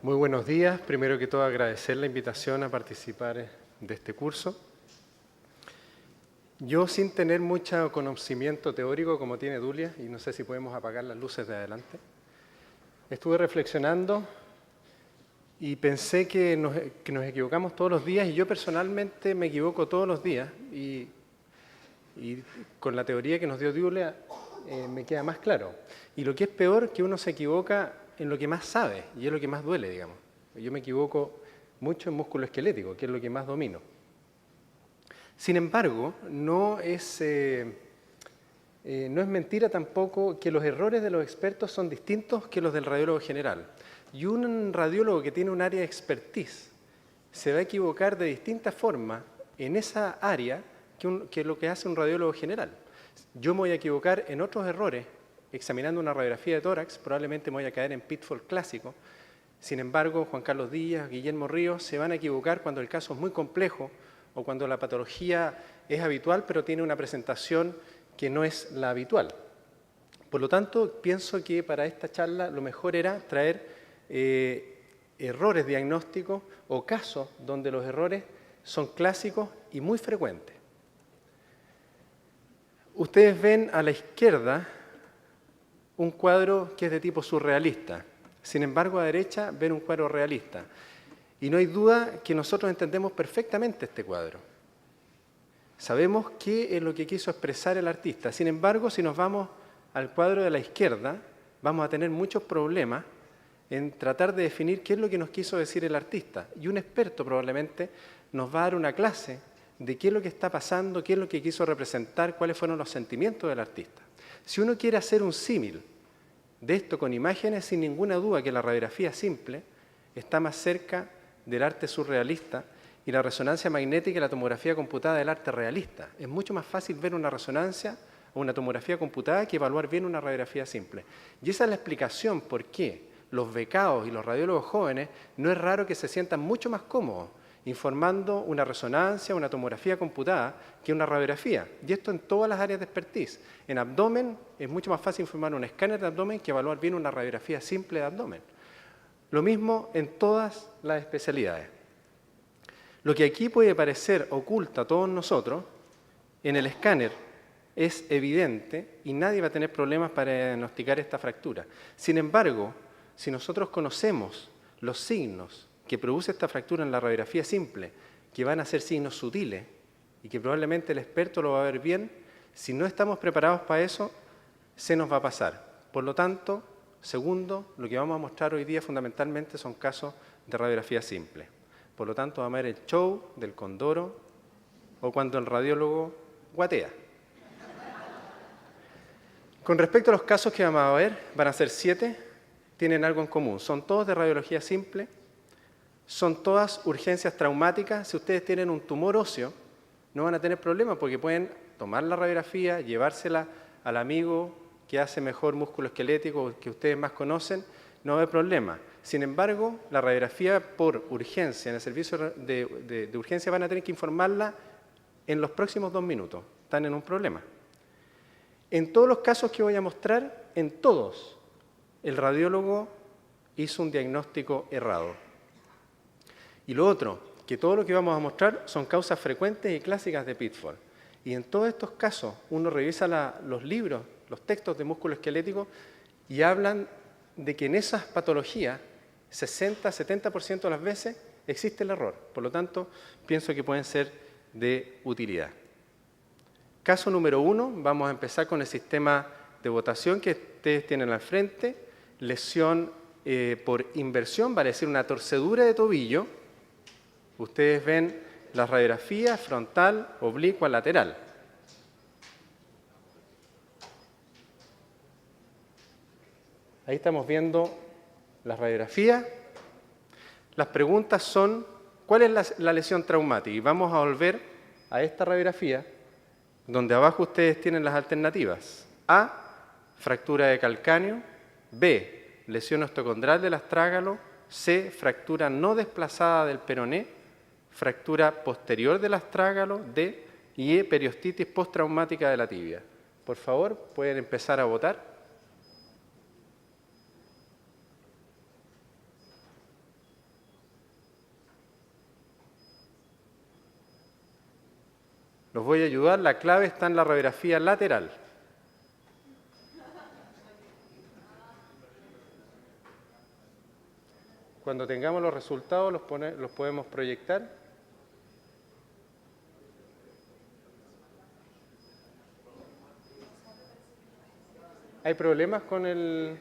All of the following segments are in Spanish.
Muy buenos días. Primero que todo, agradecer la invitación a participar de este curso. Yo, sin tener mucho conocimiento teórico como tiene Dulia, y no sé si podemos apagar las luces de adelante, estuve reflexionando y pensé que nos equivocamos todos los días, y yo personalmente me equivoco todos los días, y con la teoría que nos dio Dulia me queda más claro. Y lo que es peor, que uno se equivoca en lo que más sabe, y es lo que más duele, digamos. Yo me equivoco mucho en músculo esquelético, que es lo que más domino. Sin embargo, no es mentira tampoco que los errores de los expertos son distintos que los del radiólogo general. Y un radiólogo que tiene un área de expertise se va a equivocar de distintas formas en esa área que lo que hace un radiólogo general. Yo me voy a equivocar en otros errores. Examinando una radiografía de tórax, probablemente me voy a caer en pitfall clásico. Sin embargo, Juan Carlos Díaz, Guillermo Ríos se van a equivocar cuando el caso es muy complejo o cuando la patología es habitual, pero tiene una presentación que no es la habitual. Por lo tanto, pienso que para esta charla lo mejor era traer errores diagnósticos o casos donde los errores son clásicos y muy frecuentes. Ustedes ven a la izquierda un cuadro que es de tipo surrealista. Sin embargo, a la derecha ven un cuadro realista. Y no hay duda que nosotros entendemos perfectamente este cuadro. Sabemos qué es lo que quiso expresar el artista. Sin embargo, si nos vamos al cuadro de la izquierda, vamos a tener muchos problemas en tratar de definir qué es lo que nos quiso decir el artista. Y un experto probablemente nos va a dar una clase de qué es lo que está pasando, qué es lo que quiso representar, cuáles fueron los sentimientos del artista. Si uno quiere hacer un símil de esto con imágenes, sin ninguna duda que la radiografía simple está más cerca del arte surrealista y la resonancia magnética y la tomografía computada del arte realista. Es mucho más fácil ver una resonancia o una tomografía computada que evaluar bien una radiografía simple. Y esa es la explicación por qué los becados y los radiólogos jóvenes no es raro que se sientan mucho más cómodos informando una resonancia, una tomografía computada, que una radiografía. Y esto en todas las áreas de expertise. En abdomen es mucho más fácil informar un escáner de abdomen que evaluar bien una radiografía simple de abdomen. Lo mismo en todas las especialidades. Lo que aquí puede parecer oculto a todos nosotros, en el escáner es evidente y nadie va a tener problemas para diagnosticar esta fractura. Sin embargo, si nosotros conocemos los signos que produce esta fractura en la radiografía simple, que van a ser signos sutiles y que probablemente el experto lo va a ver bien, si no estamos preparados para eso, se nos va a pasar. Por lo tanto, segundo, lo que vamos a mostrar hoy día fundamentalmente son casos de radiografía simple. Por lo tanto, vamos a ver el show del condoro o cuando el radiólogo guatea. Con respecto a los casos que vamos a ver, van a ser 7, tienen algo en común. Son todos de radiología simple. Son todas urgencias traumáticas. Si ustedes tienen un tumor óseo, no van a tener problemas porque pueden tomar la radiografía, llevársela al amigo que hace mejor músculo esquelético, que ustedes más conocen, no hay problema. Sin embargo, la radiografía por urgencia, en el servicio de urgencia van a tener que informarla en los próximos 2 minutos. Están en un problema. En todos los casos que voy a mostrar, en todos, el radiólogo hizo un diagnóstico errado. Y lo otro, que todo lo que vamos a mostrar son causas frecuentes y clásicas de pitfall. Y en todos estos casos, uno revisa los libros, los textos de músculo esquelético y hablan de que en esas patologías, 60-70% de las veces, existe el error. Por lo tanto, pienso que pueden ser de utilidad. Caso número 1, vamos a empezar con el sistema de votación que ustedes tienen al frente. Lesión por inversión, vale decir una torcedura de tobillo. Ustedes ven las radiografías frontal, oblicua, lateral. Ahí estamos viendo las radiografías. Las preguntas son, ¿cuál es la lesión traumática? Y vamos a volver a esta radiografía, donde abajo ustedes tienen las alternativas. A, fractura de calcáneo. B, lesión osteocondral del astrágalo. C, fractura no desplazada del peroné. Fractura posterior del astrágalo. D, y E, periostitis postraumática de la tibia. Por favor, pueden empezar a votar. Los voy a ayudar, la clave está en la radiografía lateral. Cuando tengamos los resultados los podemos proyectar. ¿Hay problemas con el...?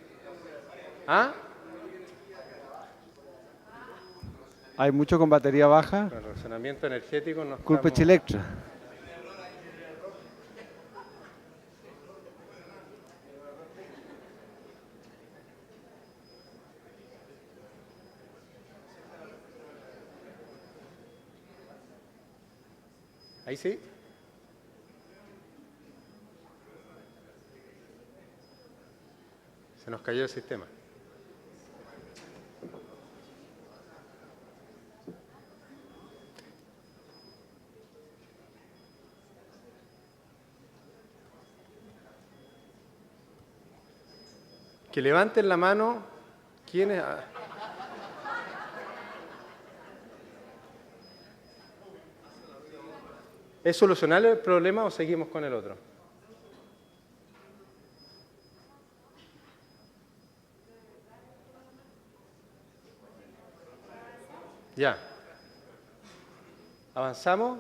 ¿Ah? Hay mucho con batería baja. Con el razonamiento energético no Culpa estamos... Chilectra. Ahí sí. Se nos cayó el sistema. Que levanten la mano quienes... ¿Es solucionable el problema o seguimos con el otro? Ya. ¿Avanzamos?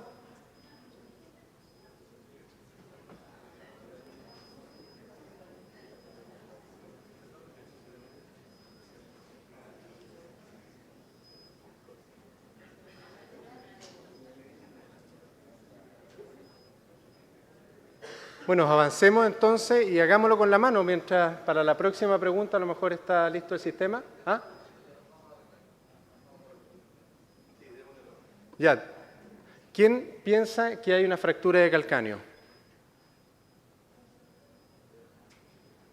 Bueno, avancemos entonces y hagámoslo con la mano, mientras para la próxima pregunta a lo mejor está listo el sistema. ¿Ah? Ya. ¿Quién piensa que hay una fractura de calcáneo?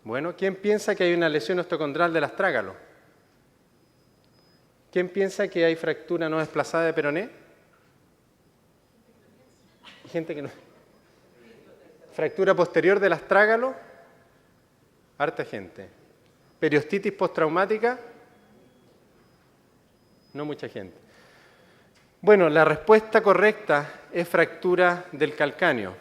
Bueno, ¿quién piensa que hay una lesión osteocondral del astrágalo? ¿Quién piensa que hay fractura no desplazada de peroné? Hay gente que no... Fractura posterior del astrágalo, harta gente. Periostitis postraumática, no mucha gente. Bueno, la respuesta correcta es fractura del calcáneo.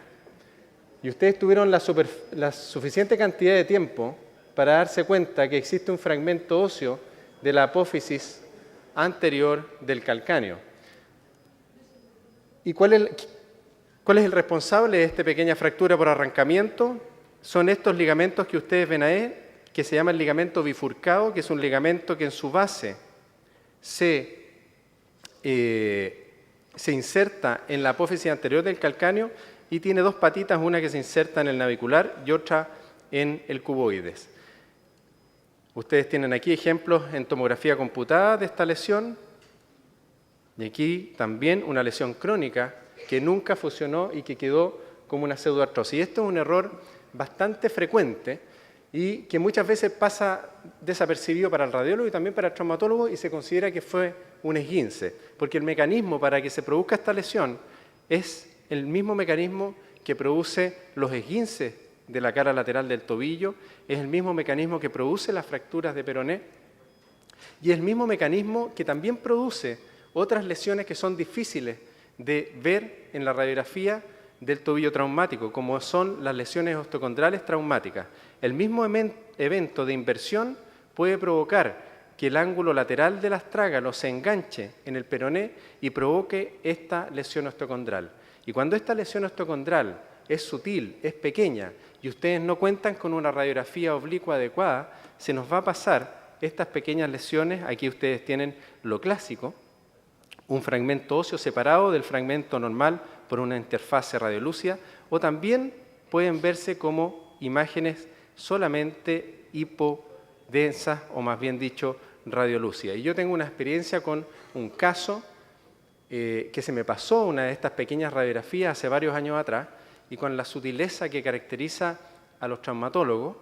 Y ustedes tuvieron la suficiente cantidad de tiempo para darse cuenta que existe un fragmento óseo de la apófisis anterior del calcáneo. ¿Y cuál es el responsable de esta pequeña fractura por arrancamiento? Son estos ligamentos que ustedes ven ahí, que se llama el ligamento bifurcado, que es un ligamento que en su base se inserta en la apófisis anterior del calcáneo y tiene dos patitas, una que se inserta en el navicular y otra en el cuboides. Ustedes tienen aquí ejemplos en tomografía computada de esta lesión y aquí también una lesión crónica que nunca fusionó y que quedó como una pseudoartrosis. Y esto es un error bastante frecuente y que muchas veces pasa desapercibido para el radiólogo y también para el traumatólogo y se considera que fue un esguince, porque el mecanismo para que se produzca esta lesión es el mismo mecanismo que produce los esguinces de la cara lateral del tobillo, es el mismo mecanismo que produce las fracturas de peroné y es el mismo mecanismo que también produce otras lesiones que son difíciles de ver en la radiografía del tobillo traumático, como son las lesiones osteocondrales traumáticas. El mismo evento de inversión puede provocar que el ángulo lateral del astrágalo se enganche en el peroné y provoque esta lesión osteocondral. Y cuando esta lesión osteocondral es sutil, es pequeña, y ustedes no cuentan con una radiografía oblicua adecuada, se nos va a pasar estas pequeñas lesiones. Aquí ustedes tienen lo clásico, un fragmento óseo separado del fragmento normal por una interfase radiolúcida, o también pueden verse como imágenes solamente hipodensas, o más bien dicho, radiolúcidas. Y yo tengo una experiencia con un caso que se me pasó una de estas pequeñas radiografías hace varios años atrás, y con la sutileza que caracteriza a los traumatólogos,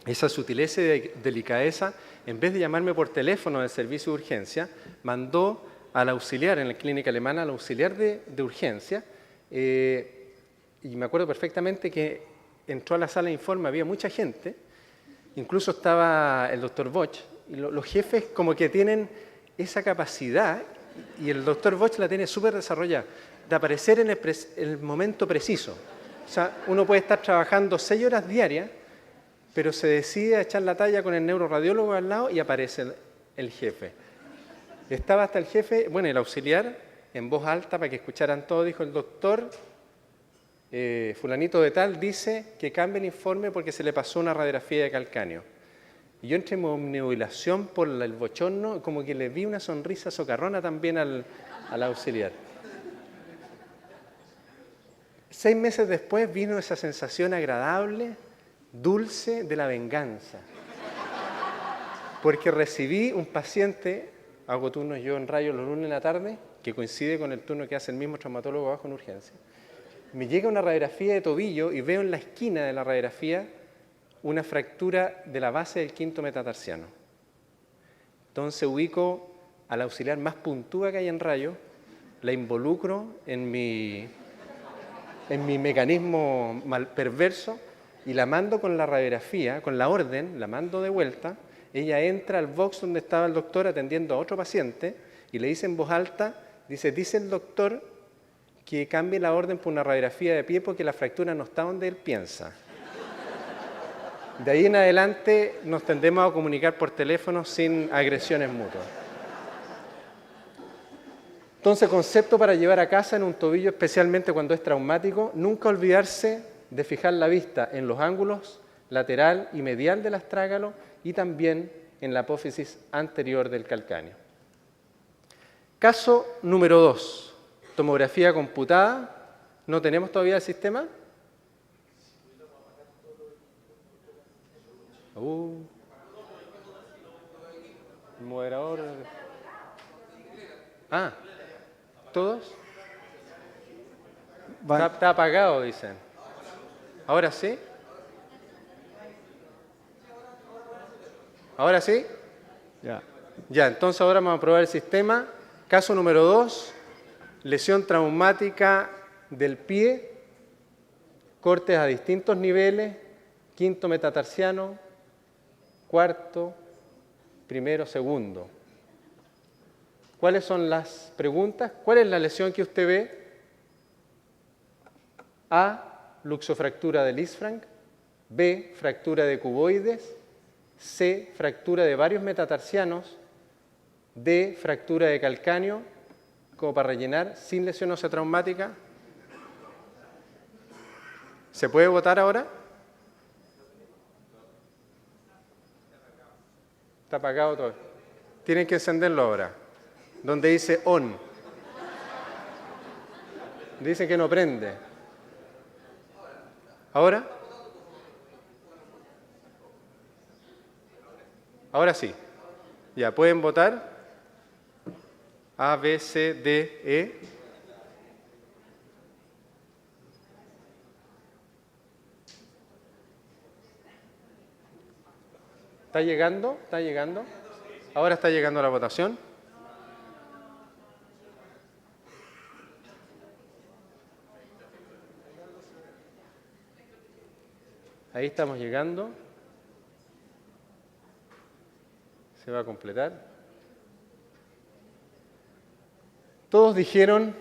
esa sutileza y delicadeza, en vez de llamarme por teléfono del servicio de urgencia, mandó al auxiliar en la clínica alemana, al auxiliar de urgencia, y me acuerdo perfectamente que entró a la sala de informe, había mucha gente, incluso estaba el doctor Boch, y los jefes como que tienen esa capacidad, y el doctor Boch la tiene súper desarrollada, de aparecer en el momento preciso. O sea, uno puede estar trabajando 6 horas diarias, pero se decide a echar la talla con el neuroradiólogo al lado y aparece el jefe. Estaba hasta el jefe, bueno, el auxiliar, en voz alta para que escucharan todo, dijo: el doctor fulanito de tal dice que cambie el informe porque se le pasó una radiografía de calcáneo. Y yo entre mi obnubilación por el bochorno, como que le vi una sonrisa socarrona también al auxiliar. 6 meses después vino esa sensación agradable, dulce de la venganza. Porque recibí un paciente, hago turnos yo en Rayo los lunes en la tarde, que coincide con el turno que hace el mismo traumatólogo abajo en urgencia. Me llega una radiografía de tobillo y veo en la esquina de la radiografía una fractura de la base del quinto metatarsiano. Entonces ubico al auxiliar más puntúa que hay en Rayo, la involucro en mi mecanismo perverso y la mando con la radiografía, con la orden, la mando de vuelta. Ella entra al box donde estaba el doctor atendiendo a otro paciente y le dice en voz alta, dice el doctor que cambie la orden por una radiografía de pie porque la fractura no está donde él piensa. De ahí en adelante nos tendemos a comunicar por teléfono sin agresiones mutuas. Entonces, concepto para llevar a casa en un tobillo, especialmente cuando es traumático: nunca olvidarse de fijar la vista en los ángulos lateral y medial del astrágalo y también en la apófisis anterior del calcáneo. Caso número 2. Tomografía computada. ¿No tenemos todavía el sistema? El moderador. ¿Todos? Está apagado, dicen. ¿Ahora sí? ¿Ahora sí? Ya, entonces ahora vamos a probar el sistema. Caso número 2. Lesión traumática del pie, cortes a distintos niveles, quinto metatarsiano, cuarto, primero, segundo. ¿Cuáles son las preguntas? ¿Cuál es la lesión que usted ve? A, luxofractura del isfranc. B, fractura de cuboides. C, fractura de varios metatarsianos. D, fractura de calcáneo. Como para rellenar, sin lesión ósea traumática. ¿Se puede votar ahora? Está apagado todo. Tienen que encenderlo ahora. Donde dice on. Dice que no prende. ¿Ahora? Ahora sí. Ya, pueden votar. A, B, C, D, E. ¿Está llegando? ¿Está llegando? Ahora está llegando la votación. Ahí estamos llegando. Se va a completar. Todos dijeron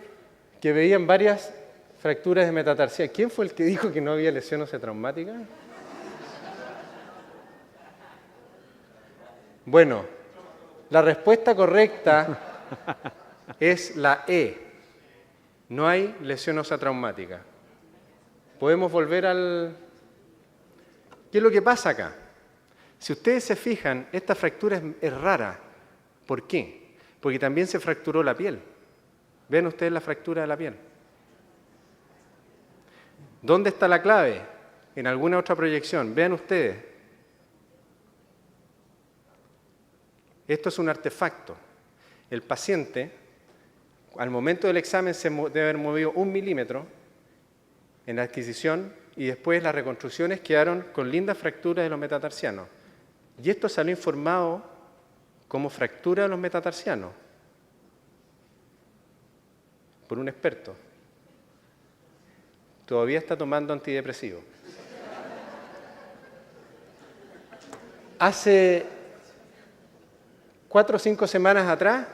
que veían varias fracturas de metatarsia. ¿Quién fue el que dijo que no había lesión ósea traumática? Bueno, la respuesta correcta es la E. No hay lesión ósea traumática. Podemos volver al... ¿Qué es lo que pasa acá? Si ustedes se fijan, esta fractura es rara. ¿Por qué? Porque también se fracturó la piel. Vean ustedes la fractura de la piel. ¿Dónde está la clave? En alguna otra proyección. Vean ustedes. Esto es un artefacto. El paciente, al momento del examen, se debe haber movido 1 milímetro en la adquisición y después las reconstrucciones quedaron con lindas fracturas de los metatarsianos. Y esto salió informado como fractura de los metatarsianos por un experto. Todavía está tomando antidepresivos. Hace 4 o 5 semanas atrás,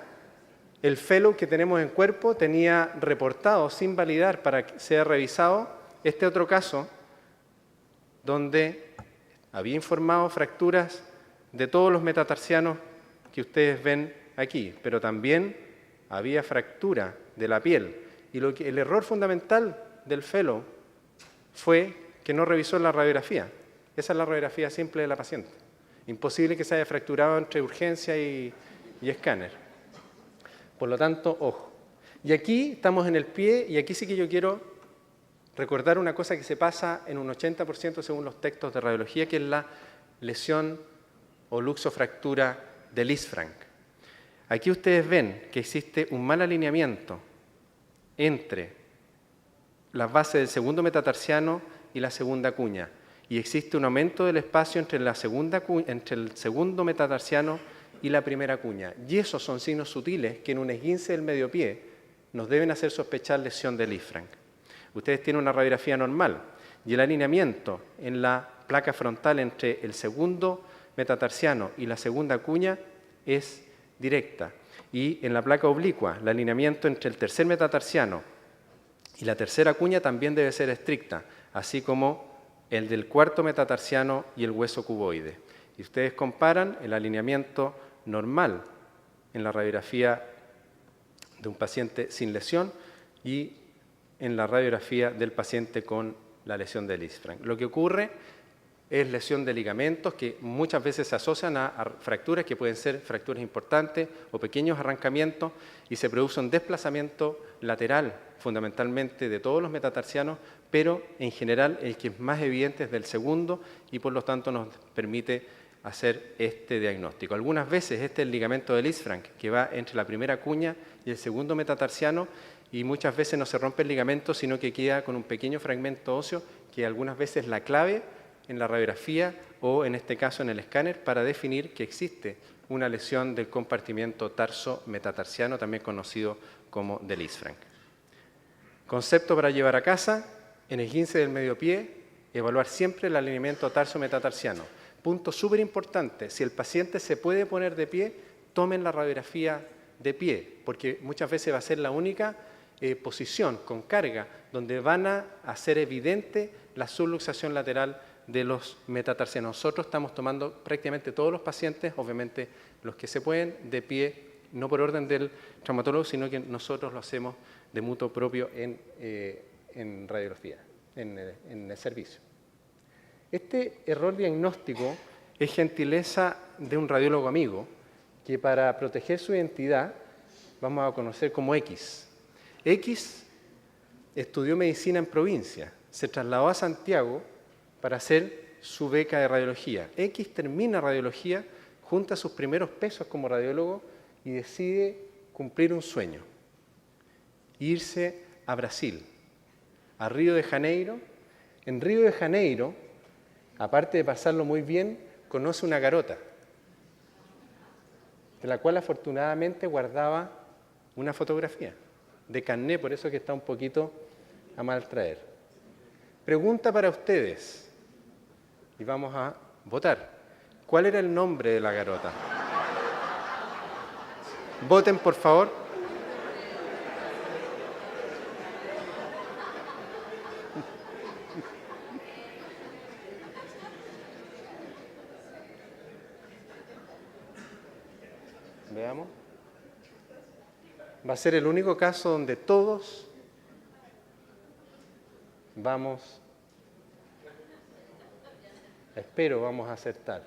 el fellow que tenemos en cuerpo tenía reportado, sin validar para que sea revisado, este otro caso donde había informado fracturas de todos los metatarsianos que ustedes ven aquí, pero también había fractura de la piel. Y el error fundamental del fellow fue que no revisó la radiografía. Esa es la radiografía simple de la paciente. Imposible que se haya fracturado entre urgencia y escáner. Por lo tanto, ojo. Y aquí estamos en el pie, y aquí sí que yo quiero recordar una cosa que se pasa en un 80% según los textos de radiología, que es la lesión o luxofractura de Lisfranc. Aquí ustedes ven que existe un mal alineamiento entre las bases del segundo metatarsiano y la segunda cuña, y existe un aumento del espacio entre el segundo metatarsiano y la primera cuña. Y esos son signos sutiles que en un esguince del medio pie nos deben hacer sospechar lesión de Lisfranc. Ustedes tienen una radiografía normal y el alineamiento en la placa frontal entre el segundo metatarsiano y la segunda cuña es directa. Y en la placa oblicua, el alineamiento entre el tercer metatarsiano y la tercera cuña también debe ser estricta, así como el del cuarto metatarsiano y el hueso cuboide. Y ustedes comparan el alineamiento normal en la radiografía de un paciente sin lesión y en la radiografía del paciente con la lesión de Lisfranc. Lo que ocurre es lesión de ligamentos que muchas veces se asocian a fracturas que pueden ser fracturas importantes o pequeños arrancamientos, y se produce un desplazamiento lateral fundamentalmente de todos los metatarsianos, pero en general el que es más evidente es del segundo, y por lo tanto nos permite hacer este diagnóstico. Algunas veces este es el ligamento de Lisfranc que va entre la primera cuña y el segundo metatarsiano, y muchas veces no se rompe el ligamento, sino que queda con un pequeño fragmento óseo que algunas veces es la clave en la radiografía o en este caso en el escáner para definir que existe una lesión del compartimiento tarso-metatarsiano, también conocido como de Lisfranc. Concepto para llevar a casa: en el esguince del medio pie, evaluar siempre el alineamiento tarso-metatarsiano. Punto súper importante: si el paciente se puede poner de pie, tomen la radiografía de pie, porque muchas veces va a ser la única posición con carga donde van a hacer evidente la subluxación lateral de los metatarsianos. Nosotros estamos tomando prácticamente todos los pacientes, obviamente los que se pueden, de pie, no por orden del traumatólogo, sino que nosotros lo hacemos de mutuo propio en radiografía, en el servicio. Este error diagnóstico es gentileza de un radiólogo amigo que, para proteger su identidad, vamos a conocer como X. X estudió medicina en provincia, se trasladó a Santiago para hacer su beca de radiología. X termina radiología, junta sus primeros pesos como radiólogo y decide cumplir un sueño: irse a Brasil, a Río de Janeiro. En Río de Janeiro, aparte de pasarlo muy bien, conoce una garota, de la cual afortunadamente guardaba una fotografía de carné, por eso que está un poquito a mal traer. Pregunta para ustedes, y vamos a votar: ¿cuál era el nombre de la garota? Voten, por favor. Veamos. Va a ser el único caso donde todos vamos a acertar.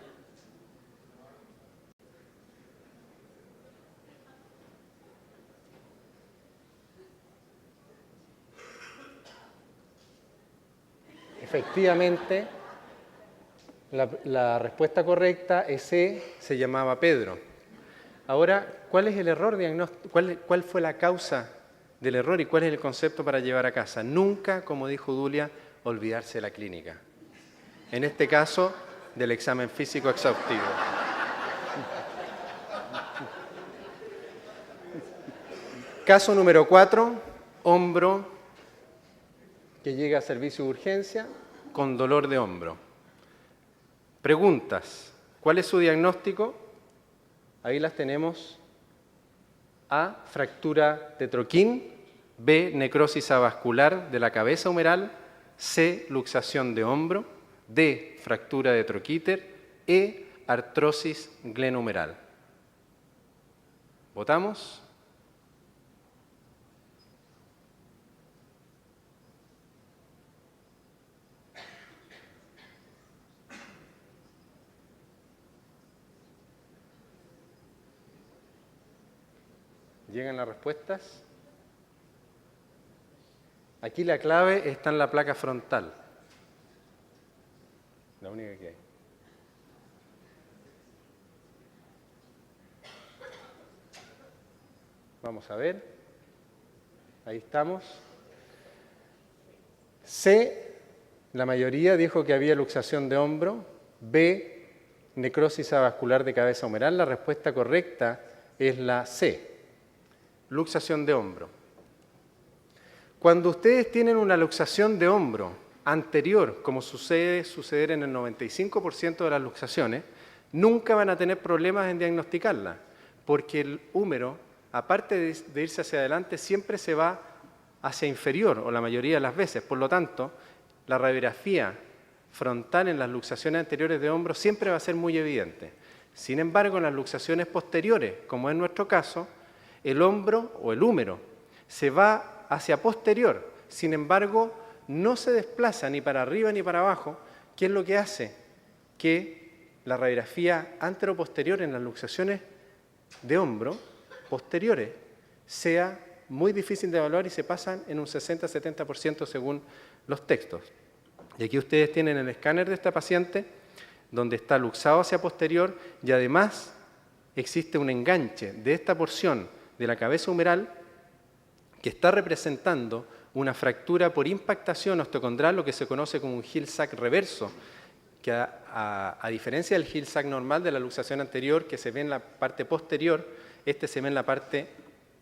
Efectivamente, la respuesta correcta es C, se llamaba Pedro. Ahora, ¿cuál es el error diagnóstico? ¿Cuál fue la causa del error y cuál es el concepto para llevar a casa? Nunca, como dijo Dulia, olvidarse de la clínica. En este caso, del examen físico exhaustivo. Caso número 4, hombro que llega a servicio de urgencia con dolor de hombro. Preguntas. ¿Cuál es su diagnóstico? Ahí las tenemos. A, fractura de troquín. B, necrosis avascular de la cabeza humeral. C, luxación de hombro. D, fractura de troquíter. E, artrosis glenohumeral. ¿Votamos? ¿Llegan las respuestas? Aquí la clave está en la placa frontal. La única que hay. Vamos a ver. Ahí estamos. C, la mayoría dijo que había luxación de hombro. B, necrosis avascular de cabeza humeral. La respuesta correcta es la C, luxación de hombro. Cuando ustedes tienen una luxación de hombro anterior, como suceder en el 95% de las luxaciones, nunca van a tener problemas en diagnosticarla, porque el húmero, aparte de irse hacia adelante, siempre se va hacia inferior, o la mayoría de las veces. Por lo tanto, la radiografía frontal en las luxaciones anteriores de hombro siempre va a ser muy evidente. Sin embargo, en las luxaciones posteriores, como es nuestro caso, el hombro o el húmero se va hacia posterior, sin embargo, no se desplaza ni para arriba ni para abajo, que es lo que hace que la radiografía anteroposterior en las luxaciones de hombro posteriores sea muy difícil de evaluar y se pasan en un 60-70% según los textos. Y aquí ustedes tienen el escáner de esta paciente, donde está luxado hacia posterior y además existe un enganche de esta porción de la cabeza humeral que está representando una fractura por impactación osteocondral, lo que se conoce como un Hill-Sachs reverso, que a diferencia del Hill-Sachs normal de la luxación anterior, que se ve en la parte posterior, este se ve en la parte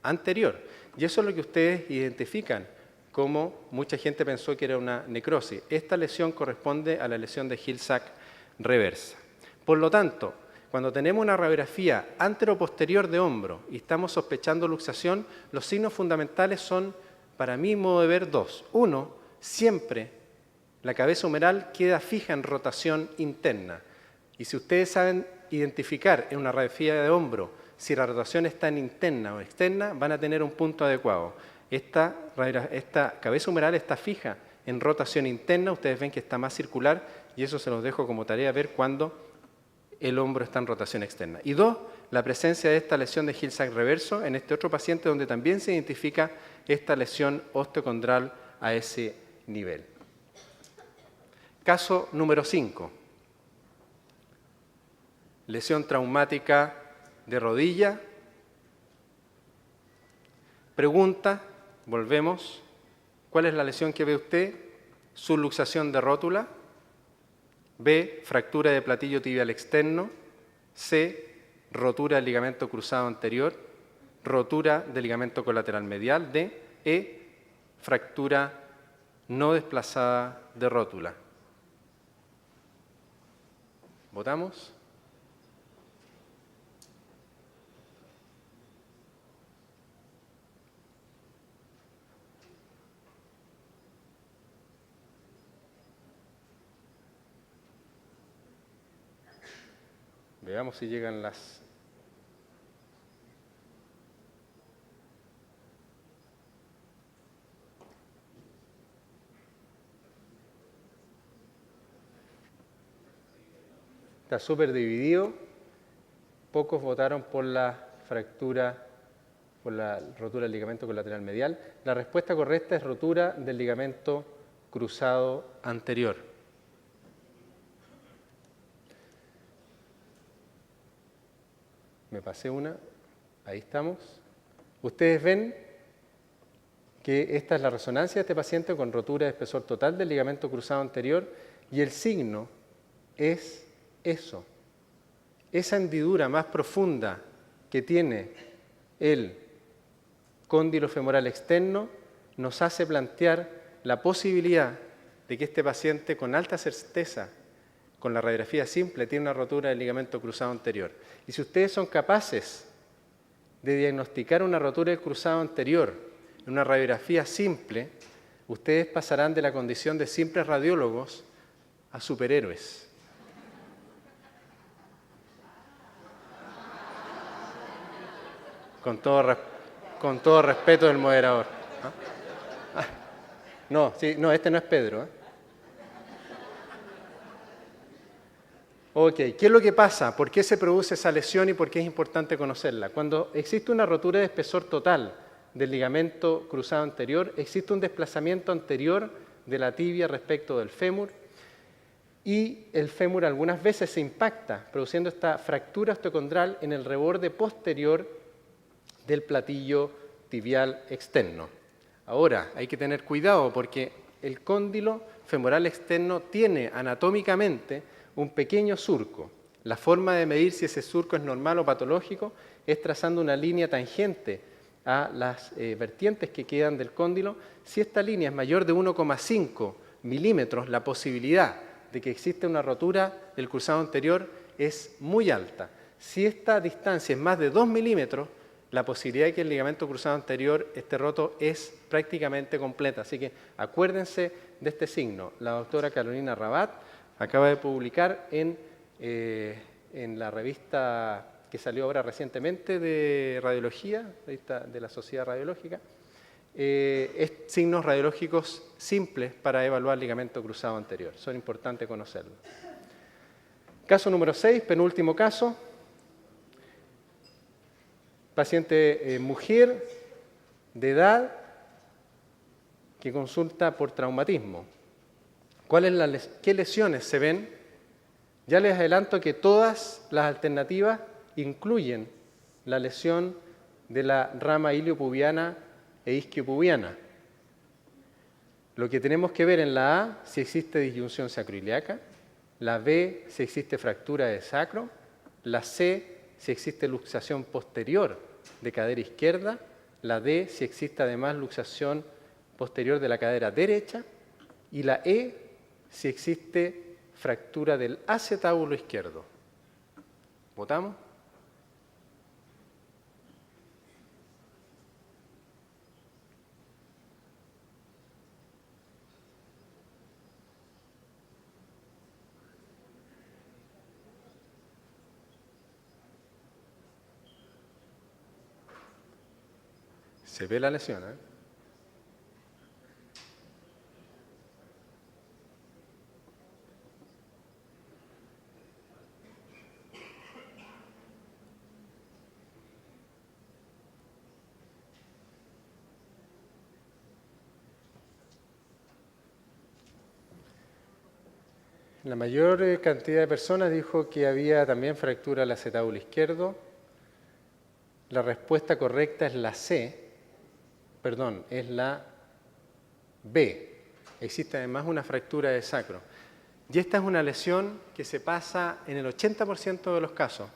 anterior. Y eso es lo que ustedes identifican como mucha gente pensó que era una necrosis. Esta lesión corresponde a la lesión de Hill-Sachs reversa. Por lo tanto, cuando tenemos una radiografía anteroposterior de hombro y estamos sospechando luxación, los signos fundamentales son, para mi modo de ver, dos. Uno, siempre la cabeza humeral queda fija en rotación interna. Y si ustedes saben identificar en una radiografía de hombro si la rotación está en interna o externa, van a tener un punto adecuado. Esta cabeza humeral está fija en rotación interna, ustedes ven que está más circular y eso se los dejo como tarea ver cuando el hombro está en rotación externa. Y dos, la presencia de esta lesión de Hill-Sachs reverso en este otro paciente donde también se identifica esta lesión osteocondral a ese nivel. Caso número 5. Lesión traumática de rodilla. Pregunta, volvemos, ¿cuál es la lesión que ve usted? Subluxación de rótula. B, fractura de platillo tibial externo. C, rotura del ligamento cruzado anterior. Rotura del ligamento colateral medial. D, E, fractura no desplazada de rótula. ¿Votamos? Veamos si llegan las... Está súper dividido. Pocos votaron por la fractura, por la rotura del ligamento colateral medial. La respuesta correcta es rotura del ligamento cruzado anterior. Me pasé una. Ahí estamos. Ustedes ven que esta es la resonancia de este paciente con rotura de espesor total del ligamento cruzado anterior y el signo es eso. Esa hendidura más profunda que tiene el cóndilo femoral externo nos hace plantear la posibilidad de que este paciente con alta certeza, con la radiografía simple, tiene una rotura del ligamento cruzado anterior. Y si ustedes son capaces de diagnosticar una rotura del cruzado anterior en una radiografía simple, ustedes pasarán de la condición de simples radiólogos a superhéroes. Con todo respeto del moderador. No, este no es Pedro. Ok, ¿qué es lo que pasa? ¿Por qué se produce esa lesión y por qué es importante conocerla? Cuando existe una rotura de espesor total del ligamento cruzado anterior, existe un desplazamiento anterior de la tibia respecto del fémur y el fémur algunas veces se impacta, produciendo esta fractura osteocondral en el reborde posterior del platillo tibial externo. Ahora, hay que tener cuidado porque el cóndilo femoral externo tiene anatómicamente un pequeño surco. La forma de medir si ese surco es normal o patológico es trazando una línea tangente a las vertientes que quedan del cóndilo. Si esta línea es mayor de 1,5 milímetros, la posibilidad de que exista una rotura del cruzado anterior es muy alta. Si esta distancia es más de 2 milímetros, la posibilidad de que el ligamento cruzado anterior esté roto es prácticamente completa. Así que acuérdense de este signo. La doctora Carolina Rabat acaba de publicar en la revista que salió ahora recientemente de radiología, revista de la Sociedad Radiológica, signos radiológicos simples para evaluar ligamento cruzado anterior. Son importantes conocerlos. Caso número 6, penúltimo caso. Paciente mujer de edad que consulta por traumatismo. ¿Qué lesiones se ven? Ya les adelanto que todas las alternativas incluyen la lesión de la rama iliopubiana e isquiopubiana. Lo que tenemos que ver en la A, si existe disyunción sacroiliaca, la B, si existe fractura de sacro, la C, si existe luxación posterior de cadera izquierda, la D, si existe además luxación posterior de la cadera derecha, y la E, si existe fractura del acetábulo izquierdo. ¿Votamos? Se ve la lesión, ¿eh? La mayor cantidad de personas dijo que había también fractura del acetábulo izquierdo. La respuesta correcta es la C. Perdón, es la B. Existe además una fractura de sacro. Y esta es una lesión que se pasa en el 80% de los casos.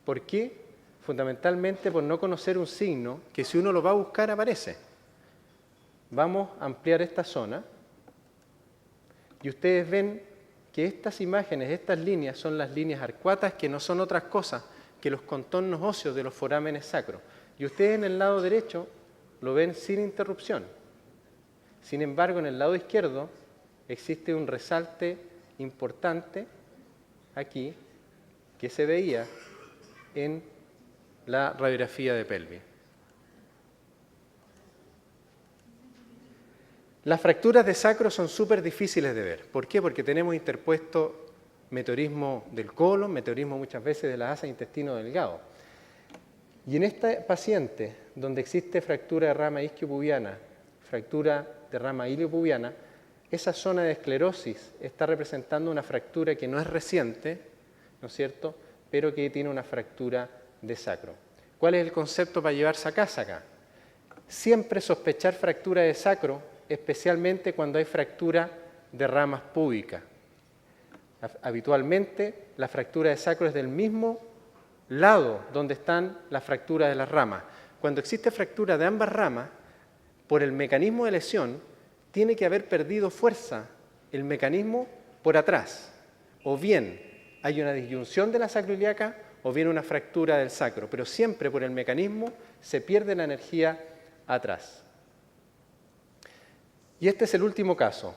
¿Por qué? Fundamentalmente por no conocer un signo que si uno lo va a buscar aparece. Vamos a ampliar esta zona y ustedes ven que estas imágenes, estas líneas son las líneas arcuatas que no son otras cosas que los contornos óseos de los forámenes sacros. Y ustedes en el lado derecho lo ven sin interrupción. Sin embargo, en el lado izquierdo existe un resalte importante aquí que se veía en la radiografía de pelvis. Las fracturas de sacro son súper difíciles de ver. ¿Por qué? Porque tenemos interpuesto meteorismo del colon, meteorismo muchas veces de la asa intestino delgado. Y en este paciente, donde existe fractura de rama isquiopubiana, fractura de rama iliopubiana, esa zona de esclerosis está representando una fractura que no es reciente, ¿no es cierto?, pero que tiene una fractura de sacro. ¿Cuál es el concepto para llevarse a casa acá? Siempre sospechar fractura de sacro, especialmente cuando hay fractura de ramas púbicas. Habitualmente la fractura de sacro es del mismo lado donde están las fracturas de las ramas. Cuando existe fractura de ambas ramas, por el mecanismo de lesión, tiene que haber perdido fuerza el mecanismo por atrás. O bien hay una disyunción de la sacroiliaca o bien una fractura del sacro, pero siempre por el mecanismo se pierde la energía atrás. Y este es el último caso.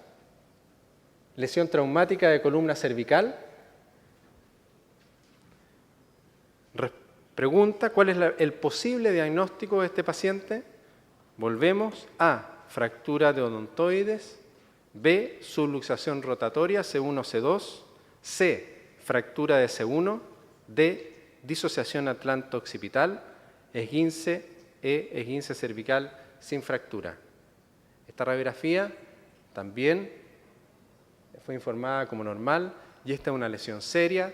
Lesión traumática de columna cervical. Pregunta, ¿cuál es el posible diagnóstico de este paciente? Volvemos a fractura de odontoides, B, subluxación rotatoria, C1, C2, C, fractura de C1, D, disociación atlanto-occipital, esguince, E, esguince cervical sin fractura. Esta radiografía también fue informada como normal y esta es una lesión seria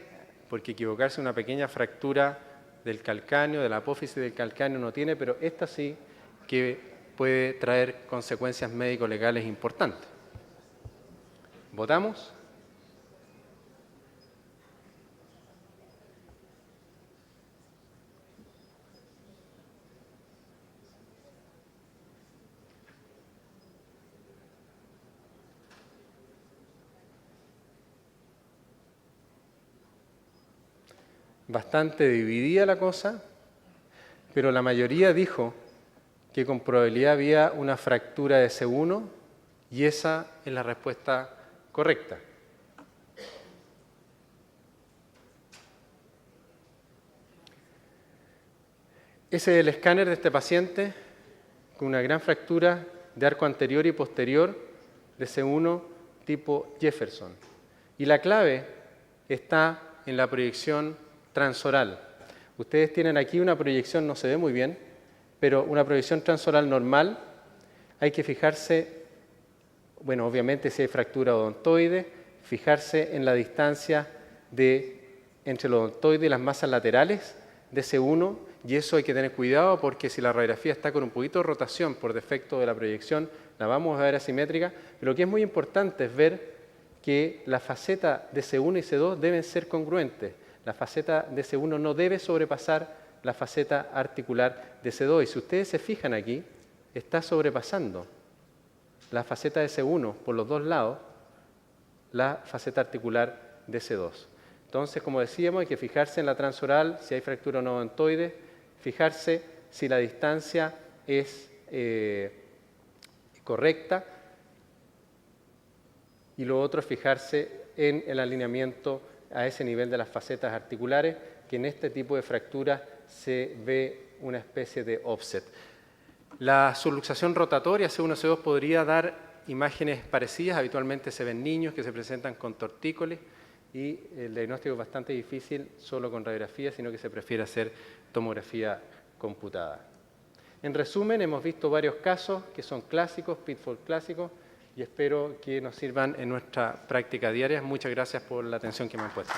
porque equivocarse en una pequeña fractura del calcáneo, de la apófisis del calcáneo no tiene, pero esta sí que puede traer consecuencias médico-legales importantes. ¿Votamos? Bastante dividida la cosa, pero la mayoría dijo que con probabilidad había una fractura de C1 y esa es la respuesta correcta. Ese es el escáner de este paciente con una gran fractura de arco anterior y posterior de C1 tipo Jefferson. Y la clave está en la proyección transoral. Ustedes tienen aquí una proyección, no se ve muy bien, pero una proyección transoral normal. Hay que fijarse, bueno, obviamente si hay fractura odontoide, fijarse en la distancia entre el odontoide y las masas laterales de C1, y eso hay que tener cuidado porque si la radiografía está con un poquito de rotación por defecto de la proyección, la vamos a ver asimétrica, pero lo que es muy importante es ver que la faceta de C1 y C2 deben ser congruentes. La faceta de C1 no debe sobrepasar la faceta articular de C2. Y si ustedes se fijan aquí, está sobrepasando la faceta de C1 por los dos lados, la faceta articular de C2. Entonces, como decíamos, hay que fijarse en la transoral, si hay fractura no odontoide, fijarse si la distancia es correcta, y lo otro es fijarse en el alineamiento a ese nivel de las facetas articulares, que en este tipo de fracturas se ve una especie de offset. La subluxación rotatoria C1, C2 podría dar imágenes parecidas. Habitualmente se ven niños que se presentan con tortícolis y el diagnóstico es bastante difícil solo con radiografía, sino que se prefiere hacer tomografía computada. En resumen, hemos visto varios casos que son clásicos, pitfall clásicos, y espero que nos sirvan en nuestra práctica diaria. Muchas gracias por la atención que me han puesto.